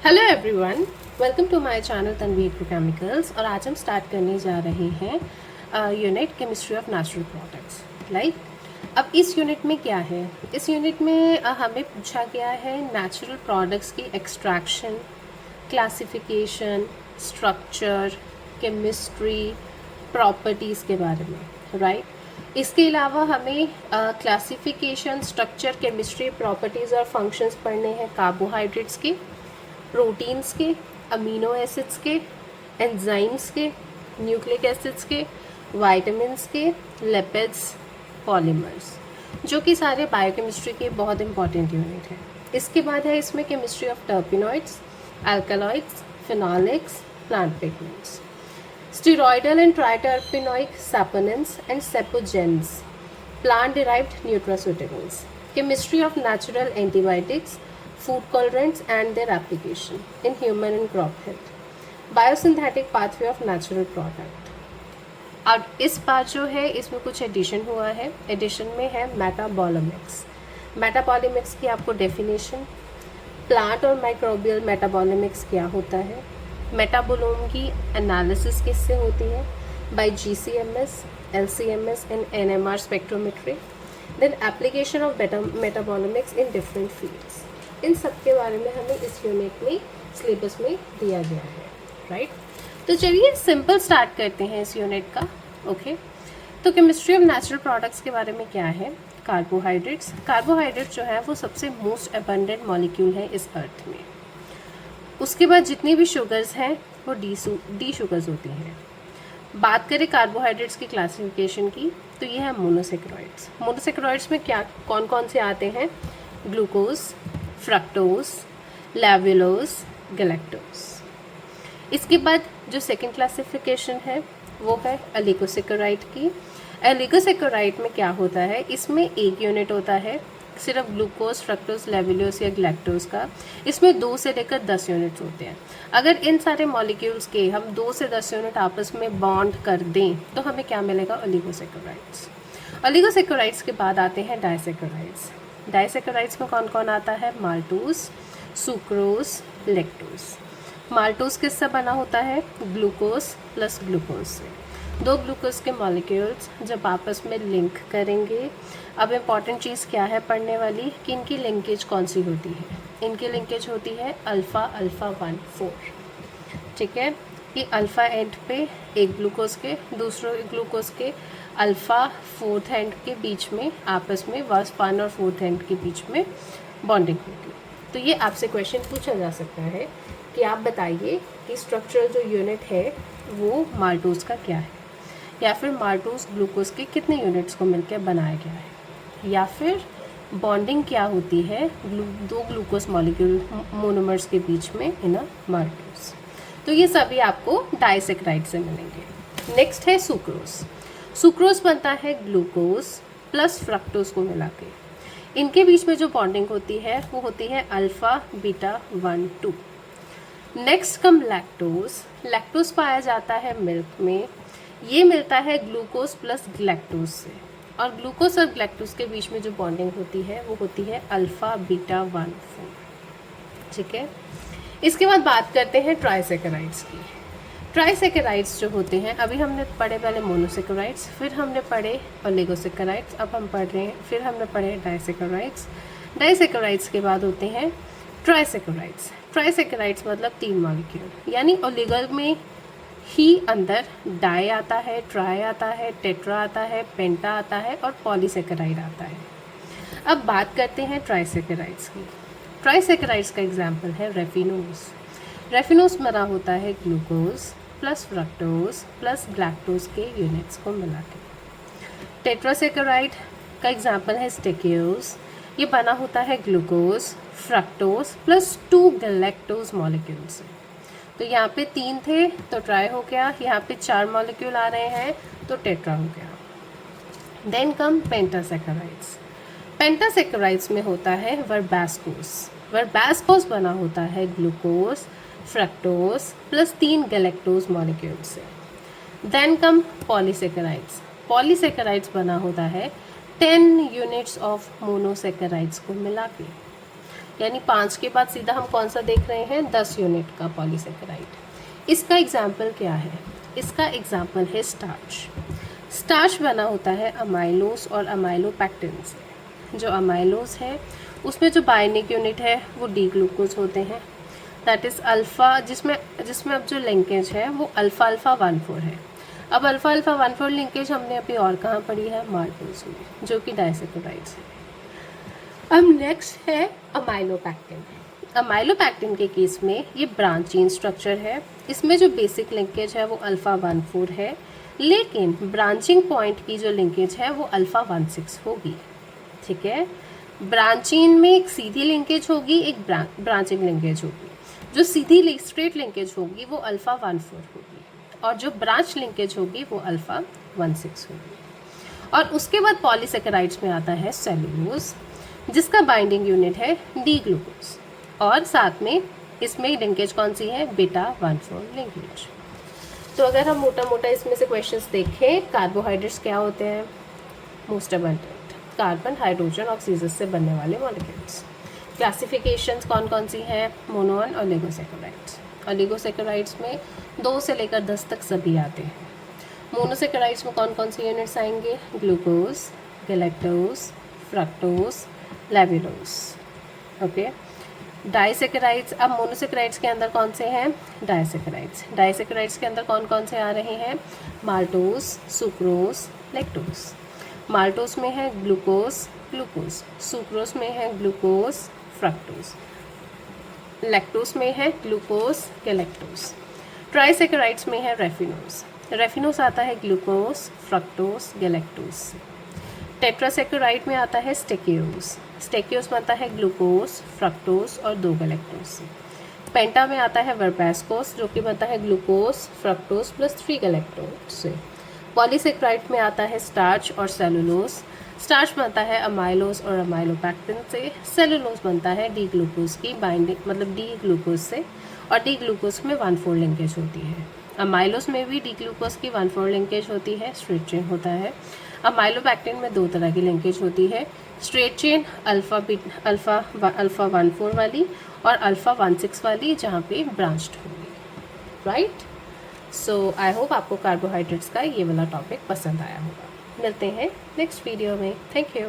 Hello everyone, welcome to my channel Tanvi agrochemicals. और आज हम स्टार्ट करने जा रहे हैं unit chemistry of natural products. अब इस यूनिट में क्या है? इस यूनिट में हमें पूछा गया है नेचुरल प्रोडक्ट्स की extraction, classification, structure, chemistry, properties के बारे में, राइट। इसके अलावा हमें क्लासिफिकेशन, स्ट्रक्चर, केमिस्ट्री, प्रॉपर्टीज़ और फंक्शंस पढ़ने हैं कार्बोहाइड्रेट्स के, प्रोटीन्स के, अमीनो एसिड्स के, एंजाइम्स के, न्यूक्लिक एसिड्स के, वाइटामिन्स के, लिपिड्स, पॉलीमर्स, जो कि सारे बायोकेमिस्ट्री के बहुत इंपॉर्टेंट यूनिट हैं। इसके बाद है इसमें chemistry of terpenoids, alkaloids, phenolics, plant pigments, steroidal and triterpenoid saponins and sapogenins, plant derived nutraceuticals, chemistry of natural antibiotics, food colorants and their application in human and crop health, biosynthetic pathway of natural product। अब इस बार जो है इसमें कुछ addition हुआ है। Addition में है मेटाबॉलोमिक्स। मेटाबॉलोमिक्स की आपको डेफिनेशन, प्लांट और माइक्रोबियल मेटाबॉलोमिक्स क्या होता है, मेटाबोलोम की एनालिसिस किससे होती है, bye GCMS, LCMS and NMR spectrometry, then application of metabolomics in different fields। इन सब के बारे में हमें इस यूनिट में सिलेबस में दिया गया है, राइट। तो चलिए सिंपल स्टार्ट करते हैं इस यूनिट का। ओके, तो केमिस्ट्री ऑफ नेचुरल प्रोडक्ट्स के बारे में क्या है? कार्बोहाइड्रेट्स। कार्बोहाइड्रेट्स जो है वो सबसे मोस्ट अबंडेंट मॉलिक्यूल है इस अर्थ में। उसके बाद जितनी भी शुगर्स हैं वो डी शुगर्स होती हैं। बात करें कार्बोहाइड्रेट्स की क्लासिफिकेशन की, तो ये है मोनोसेक्राइड्स। मोनोसेक्राइड्स में क्या कौन कौन से आते हैं? Glucose, fructose, laevulose, galactose. इसके बाद जो सेकंड क्लासिफिकेशन है वो है ओलिगोसेकेराइड की। ओलिगोसेकेराइड में क्या होता है? इसमें एक यूनिट होता है सिर्फ ग्लूकोज, फ्रक्टोज, लेविलोज या गैलेक्टोज का। इसमें 2 से लेकर 10 यूनिट्स होते हैं। अगर इन सारे मॉलिक्यूल्स के हम 2 से 10 यूनिट आपस में बॉन्ड कर दें तो हमें क्या मिलेगा? ओलिगोसेकेराइड्स। ओलिगोसेकेराइड्स के बाद आते हैं डाइसेकेराइड्स। डाइसेकेराइड्स में कौन कौन आता है? Maltose, sucrose, lactose. माल्टोज किससे बना होता है? ग्लूकोज प्लस ग्लूकोज से। 2 ग्लूकोज के मॉलिक्यूल्स जब आपस में लिंक करेंगे, अब इम्पॉर्टेंट चीज़ क्या है पढ़ने वाली कि इनकी लिंकेज कौन सी होती है? इनकी लिंकेज होती है अल्फ़ा अल्फ़ा 1 4। ठीक है, ये अल्फ़ा एंड पे एक ग्लूकोज के दूसरे ग्लूकोज के अल्फ़ा 4th एंड के बीच में आपस में 1 और 4th एंड के बीच में बॉन्डिंग होगी। तो ये आपसे क्वेश्चन पूछा जा सकता है कि आप बताइए कि स्ट्रक्चरल जो यूनिट है वो माल्टोज का क्या है, या फिर माल्टोज ग्लूकोज के कितने यूनिट्स को मिलकर बनाया गया है, या फिर बॉन्डिंग क्या होती है 2 ग्लूकोज मॉलिक्यूल मोनोमर्स के बीच में इन अ माल्टोज। तो ये सभी आपको डाइसेक्राइड से मिलेंगे। नेक्स्ट है सुक्रोज। सुक्रोज बनता है ग्लूकोज प्लस फ्रक्टोज को मिला के। इनके बीच में जो बॉन्डिंग होती है वो होती है alpha beta 1 2। Next come lactose. Lactose पाया जाता है मिल्क में। ये मिलता है ग्लूकोज प्लस गैलेक्टोज से, और ग्लूकोज और गैलेक्टोज के बीच में जो बॉन्डिंग होती है वो होती है अल्फ़ा बीटा 1 4। ठीक है, इसके बाद बात करते हैं ट्राइसेकेराइड्स की। ट्राइसेकेराइड्स जो होते हैं, अभी हमने पढ़े पहले मोनोसेकेराइड्स, फिर हमने पढ़े ओलिगोसेकेराइड्स, अब हम पढ़ रहे हैं, फिर हमने पढ़े डाइसेकेराइड्स। डाइसेकेराइड्स के बाद होते हैं ट्राइसेकेराइड्स। ट्राइसेकेराइड्स मतलब 3 मॉलिक्यूल, यानी ओलिगो में ही अंदर डाई आता है, ट्राई आता है, टेट्रा आता है, पेंटा आता है और पॉलीसेकेराइड आता है। अब बात करते हैं ट्राइसेकेराइड्स की। ट्राइसेकेराइड्स का एग्जाम्पल है रेफिनोज। रेफिनोज बना होता है glucose plus fructose plus galactose के यूनिट्स को मिला के। टेट्रासेकेराइड का एग्जाम्पल है स्टेकियोज। ये बना होता है glucose, fructose plus 2 galactose molecule से। तो यहाँ पे 3 थे तो ट्राई हो गया, यहाँ पे 4 मॉलिक्यूल आ रहे हैं तो टेट्रा हो गया। Then come पेंटासेकेराइड्स। पेंटासेकेराइड्स में होता है वर्बास्कोस। वर्बास्कोस बना होता है glucose, fructose plus 3 galactose molecule से। Then come polysaccharides. पॉलीसेकेराइड्स बना होता है 10 यूनिट्स ऑफ मोनोसेकेराइड्स को मिला के। यानी 5 के बाद सीधा हम कौन सा देख रहे हैं, 10 यूनिट का पॉलीसेकेराइड। इसका एग्जाम्पल क्या है, इसका एग्जाम्पल है स्टार्च। स्टार्च बना होता है अमाइलोस और अमाइलोपैक्टिन से। जो अमाइलोस है उसमें जो बाइंडिंग यूनिट है वो डी ग्लूकोज होते हैं, दैट इज़ अल्फ़ा, जिसमें अब जो लिंकेज है वो अल्फ़ा अल्फ़ा 1,4 है। अब अल्फ़ा अल्फ़ा 1,4 लिंकेज हमने अभी और कहाँ पढ़ी है, माल्टोज में, जो कि डाइसैकेराइड्स है। अब नेक्स्ट है अमाइलोपैक्टिन। अमाइलोपैक्टिन के केस में ये ब्रांच चेन स्ट्रक्चर है। इसमें जो बेसिक लिंकेज है वो अल्फ़ा 1,4 है, लेकिन ब्रांचिंग पॉइंट की जो लिंकेज है वो अल्फ़ा 1,6 होगी। ठीक है, ब्रांचिंग में एक सीधी लिंकेज होगी, एक ब्रांचिंग लिंकेज होगी। जो सीधी स्ट्रेट लिंकेज होगी वो अल्फ़ा 1,4 होगी, और जो ब्रांच लिंकेज होगी वो अल्फ़ा 1,6 होगी। और उसके बाद पॉलीसेकेराइड्स में आता है सेलुलोज, जिसका बाइंडिंग यूनिट है डी ग्लूकोज, और साथ में इसमें लिंकेज कौन सी है, बीटा 1,4 लिंकेज। तो अगर हम मोटा मोटा इसमें से क्वेश्चंस देखें, कार्बोहाइड्रेट्स क्या होते हैं, most abundant carbon hydrogen oxygen से बनने वाले मॉलिक्यूल्स। क्लासिफिकेशंस कौन कौन सी हैं, मोनो एंड ओलिगोसेकेराइड्स। ओलिगोसेकेराइड्स में 2 से लेकर 10 तक सभी आते हैं। मोनोसेकेराइड्स में कौन कौन सी यूनिट्स आएंगे, glucose, galactose, fructose, laevulose. Okay, disaccharides, अब मोनोसेकेराइड्स के अंदर कौन से हैं, डाइसेकेराइड्स। डाइसेकेराइड्स के अंदर कौन कौन से आ रहे हैं, माल्टोज, सुक्रोज, लैक्टोज। माल्टोज में है ग्लूकोज, सुक्रोज में है ग्लूकोज, फ्रक्टोज, लैक्टोज में है ग्लूकोज, गैलेक्टोज। ट्राइसेकेराइड्स में है रेफिनोज आता है ग्लूकोज, फ्रक्टोज, गैलेक्टोज। टेट्रासेकेराइड में आता है स्टेक्योज में आता है ग्लूकोज, फ्रक्टोज और 2 गैलेक्टोज से। पेंटा में आता है वर्पेस्कोस, जो कि बनता है ग्लूकोज, फ्रक्टोज प्लस 3 गैलेक्टोज से। पॉलीसेकेराइड में आता है स्टार्च और सेलुलोज। स्टार्च बनता है अमाइलोज और अमाइलोपैक्टिन से। सेलुलोज बनता है डी ग्लूकोज की बाइंडिंग, मतलब डी ग्लूकोज से, और डी ग्लूकोज में 1,4 लिंकेज होती है। अमाइलोज में भी डी ग्लूकोज की 1,4 लिंकेज होती है, स्ट्रेट चेन होता है। अमाइलोपैक्टिन में 2 तरह की लिंकेज होती है, स्ट्रेट चेन अल्फ़ा 1,4 वाली और अल्फ़ा 1,6 वाली, जहाँ पे ब्रांच्ड होगी, राइट। सो आई होप आपको कार्बोहाइड्रेट्स का ये वाला टॉपिक पसंद आया होगा। मिलते हैं नेक्स्ट वीडियो में, थैंक यू।